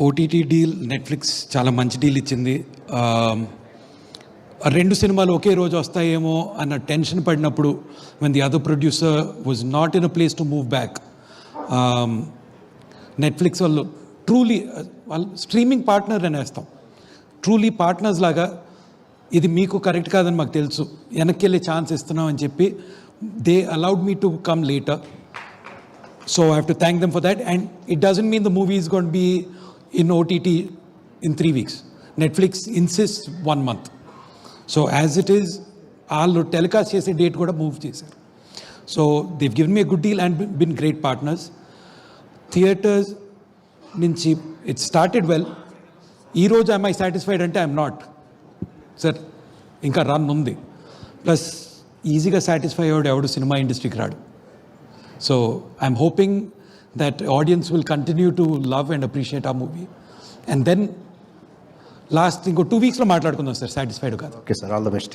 OTT deal Netflix చాలా మంచి deal ఇచ్చింది. రెండు సినిమాలు ఒకే రోజు వస్తాయేమో అన్న టెన్షన్ పడినప్పుడు when the other producer was not in a place to move back, Netflix వాళ్ళు ట్రూలీ వాళ్ళు స్ట్రీమింగ్ పార్ట్నర్ అనేస్తాం, ట్రూలీ పార్ట్నర్స్ లాగా ఇది మీకు కరెక్ట్ కాదని మాకు తెలుసు, వెనక్కి వెళ్ళే ఛాన్స్ ఇస్తున్నాం అని చెప్పి they allowed me to come later. So I have to thank them for that, and it doesn't mean the movie is going to be in OTT in 3 weeks. Netflix insists 1 month. So as it is, all telecast chese date kuda move chesaru. So they've given me a good deal and been great partners. Theaters nunchi it started well. Ee roju am I satisfied ante I am not. Sir, inka run undi. Plus easy ga satisfy avadu evaru cinema industry ki raadu. So I'm hoping that audience will continue to love and appreciate our movie. And then last inko 2 weeks lo maatladukundaam sir, satisfied kaadu. Okay sir, all the best.